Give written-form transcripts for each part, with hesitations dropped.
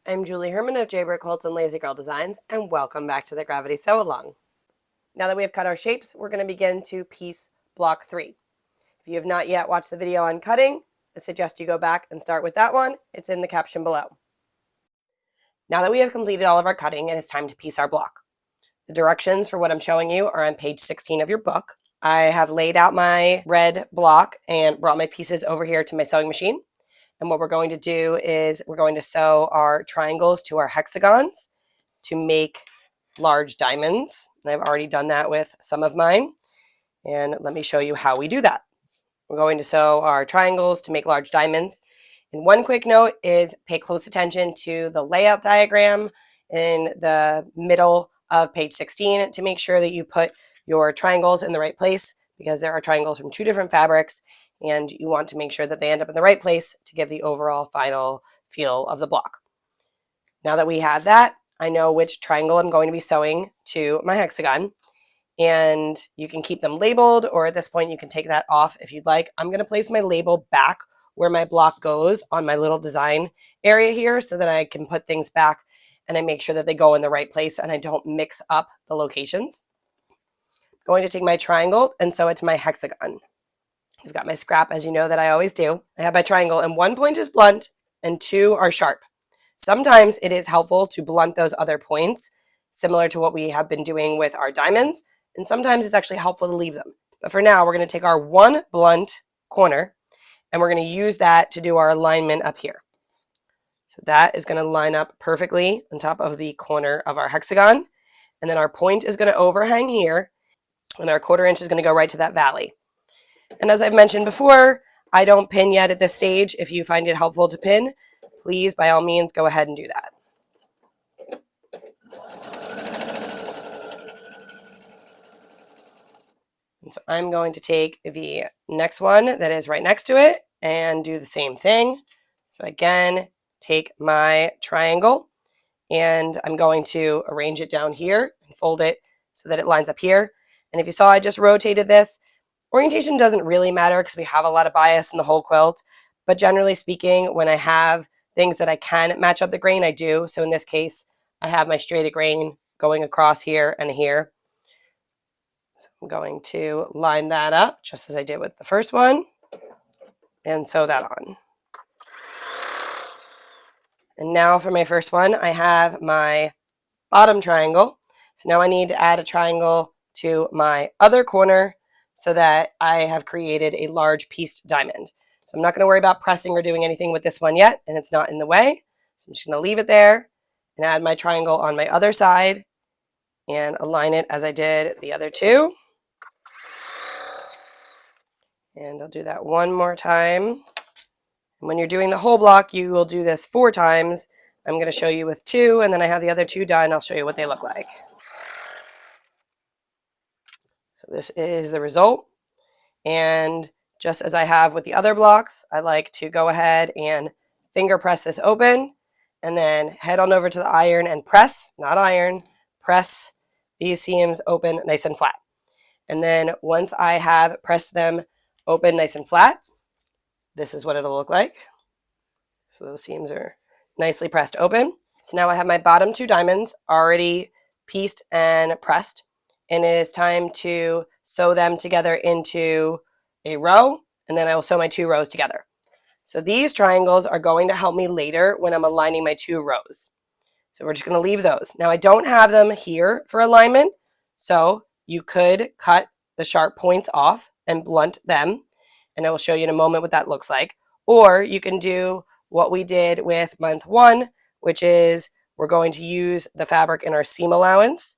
I'm Julie Herman of Jaybird Quilts and Lazy Girl Designs, and welcome back to the Gravity Sew Along. Now that we have cut our shapes, we're going to begin to piece block 3. If you have not yet watched the video on cutting, I suggest you go back and start with that one. It's in the caption below. Now that we have completed all of our cutting, it is time to piece our block. The directions for what I'm showing you are on page 16 of your book. I have laid out my red block and brought my pieces over here to my sewing machine. And what we're going to do is we're going to sew our triangles to our hexagons to make large diamonds. And I've already done that with some of mine. And let me show you how we do that. We're going to sew our triangles to make large diamonds. And one quick note is pay close attention to the layout diagram in the middle of page 16 to make sure that you put your triangles in the right place, because there are triangles from 2 different fabrics and you want to make sure that they end up in the right place to give the overall final feel of the block. Now that we have that, I know which triangle I'm going to be sewing to my hexagon, and you can keep them labeled, or at this point you can take that off if you'd like. I'm going to place my label back where my block goes on my little design area here so that I can put things back and I make sure that they go in the right place and I don't mix up the locations. I'm going to take my triangle and sew it to my hexagon. I've got my scrap, as you know that I always do. I have my triangle and 1 point is blunt and 2 are sharp. Sometimes it is helpful to blunt those other points, similar to what we have been doing with our diamonds, and sometimes it's actually helpful to leave them. But for now, we're going to take our 1 blunt corner and we're going to use that to do our alignment up here. So that is going to line up perfectly on top of the corner of our hexagon, and then our point is going to overhang here, and our 1/4 inch is going to go right to that valley. And as I've mentioned before, I don't pin yet at this stage. If you find it helpful to pin, please, by all means, go ahead and do that. And so I'm going to take the next one that is right next to it and do the same thing. So again, take my triangle and I'm going to arrange it down here and fold it so that it lines up here. And if you saw, I just rotated this. Orientation doesn't really matter because we have a lot of bias in the whole quilt, but generally speaking, when I have things that I can match up the grain, I do. So in this case, I have my straight grain going across here and here. So I'm going to line that up just as I did with the first one and sew that on. And now for my first one, I have my bottom triangle. So now I need to add a triangle to my other corner so that I have created a large pieced diamond. So I'm not going to worry about pressing or doing anything with this one yet, and it's not in the way. So I'm just going to leave it there and add my triangle on my other side and align it as I did the other 2. And I'll do that one more time. And when you're doing the whole block, you will do this 4 times. I'm going to show you with 2, and then I have the other 2 done. I'll show you what they look like. So this is the result. And just as I have with the other blocks, I like to go ahead and finger press this open and then head on over to the iron and press, not iron, press these seams open nice and flat. And then once I have pressed them open nice and flat, this is what it'll look like. So those seams are nicely pressed open. So now I have my bottom 2 diamonds already pieced and pressed, and it is time to sew them together into a row, and then I will sew my 2 rows together. So these triangles are going to help me later when I'm aligning my 2 rows. So we're just going to leave those. Now I don't have them here for alignment, so you could cut the sharp points off and blunt them, and I will show you in a moment what that looks like. Or you can do what we did with month 1, which is we're going to use the fabric in our seam allowance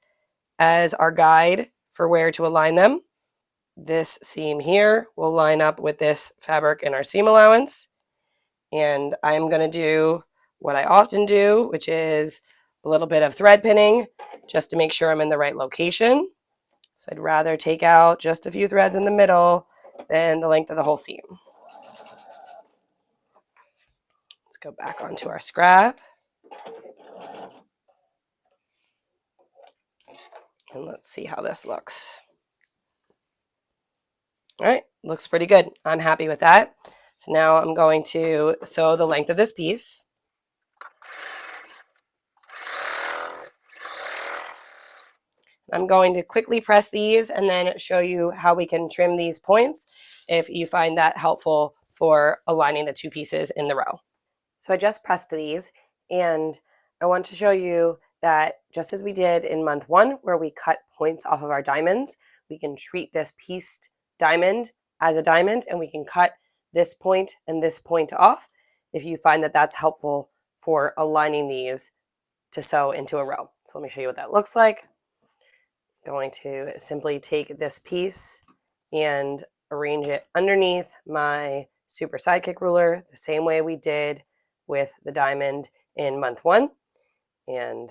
as our guide for where to align them. This seam here will line up with this fabric in our seam allowance. And I'm going to do what I often do, which is a little bit of thread pinning just to make sure I'm in the right location. So I'd rather take out just a few threads in the middle than the length of the whole seam. Let's go back onto our scrap. And let's see how this looks. All right, looks pretty good. I'm happy with that. So now I'm going to sew the length of this piece. I'm going to quickly press these and then show you how we can trim these points if you find that helpful for aligning the two pieces in the row. So I just pressed these, and I want to show you that just as we did in month 1, where we cut points off of our diamonds, we can treat this pieced diamond as a diamond, and we can cut this point and this point off if you find that that's helpful for aligning these to sew into a row. So let me show you what that looks like. I'm going to simply take this piece and arrange it underneath my Super Sidekick ruler the same way we did with the diamond in month 1, and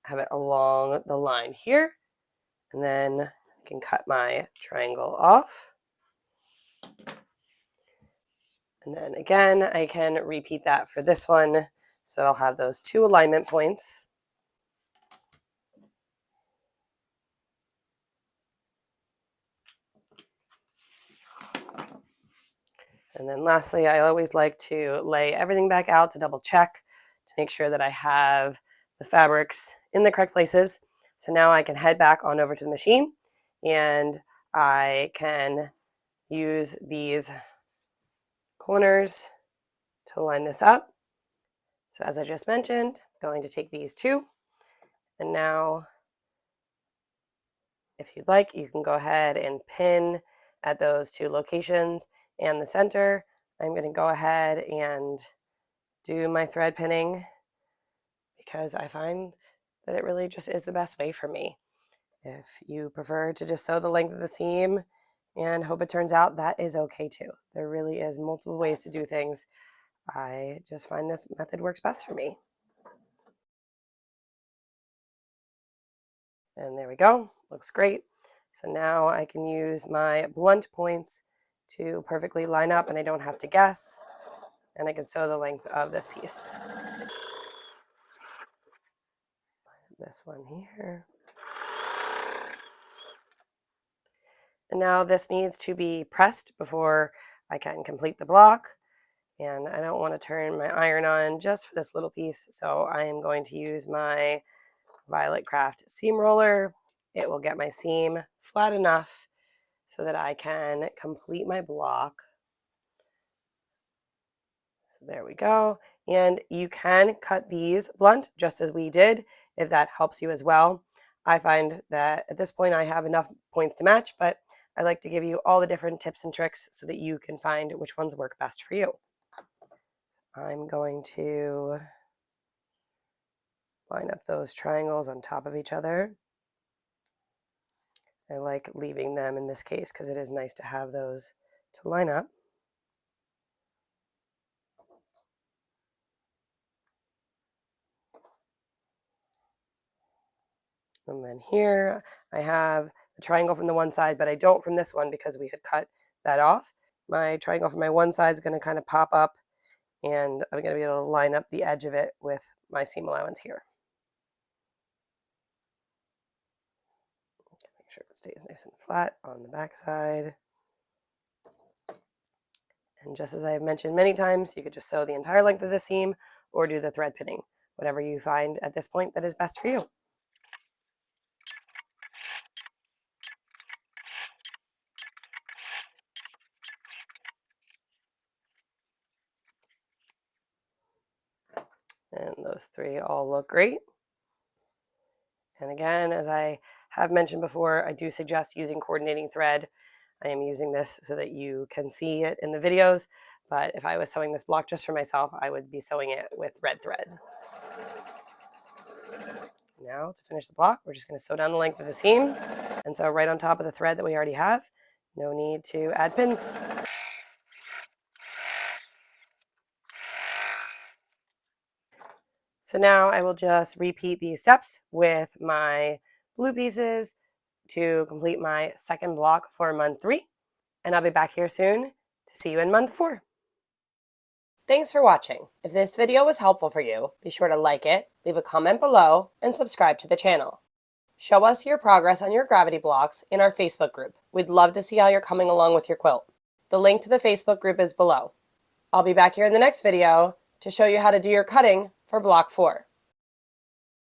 have it along the line here, and then I can cut my triangle off, and then again I can repeat that for this one, so I'll have those 2 alignment points. And then lastly, I always like to lay everything back out to double check to make sure that I have the fabrics in the correct places. So now I can head back on over to the machine, and I can use these corners to line this up. So as I just mentioned, I'm going to take these 2, and now if you'd like, you can go ahead and pin at those 2 locations and the center. I'm going to go ahead and do my thread pinning because I find that it really just is the best way for me. If you prefer to just sew the length of the seam and hope it turns out, that is okay too. There really is multiple ways to do things. I just find this method works best for me. And there we go, looks great. So now I can use my blunt points to perfectly line up, and I don't have to guess, and I can sew the length of this piece. This one here. And now this needs to be pressed before I can complete the block, and I don't want to turn my iron on just for this little piece, so I am going to use my Violet Craft seam roller. It will get my seam flat enough so that I can complete my block. So there we go. And you can cut these blunt just as we did if that helps you as well. I find that at this point I have enough points to match, but I like to give you all the different tips and tricks so that you can find which ones work best for you. I'm going to line up those triangles on top of each other. I like leaving them in this case because it is nice to have those to line up. And then here I have the triangle from the one side, but I don't from this one because we had cut that off. My triangle from my one side is going to kind of pop up, and I'm going to be able to line up the edge of it with my seam allowance here. Make sure it stays nice and flat on the back side. And just as I have mentioned many times, you could just sew the entire length of the seam or do the thread pinning, whatever you find at this point that is best for you. And those 3 all look great. And again, as I have mentioned before, I do suggest using coordinating thread. I am using this so that you can see it in the videos, but if I was sewing this block just for myself, I would be sewing it with red thread. Now to finish the block, we're just going to sew down the length of the seam and sew right on top of the thread that we already have. No need to add pins. So now I will just repeat these steps with my blue pieces to complete my second block for month 3. And I'll be back here soon to see you in month 4. Thanks for watching. If this video was helpful for you, be sure to like it, leave a comment below, and subscribe to the channel. Show us your progress on your gravity blocks in our Facebook group. We'd love to see how you're coming along with your quilt. The link to the Facebook group is below. I'll be back here in the next video to show you how to do your cutting for block 4.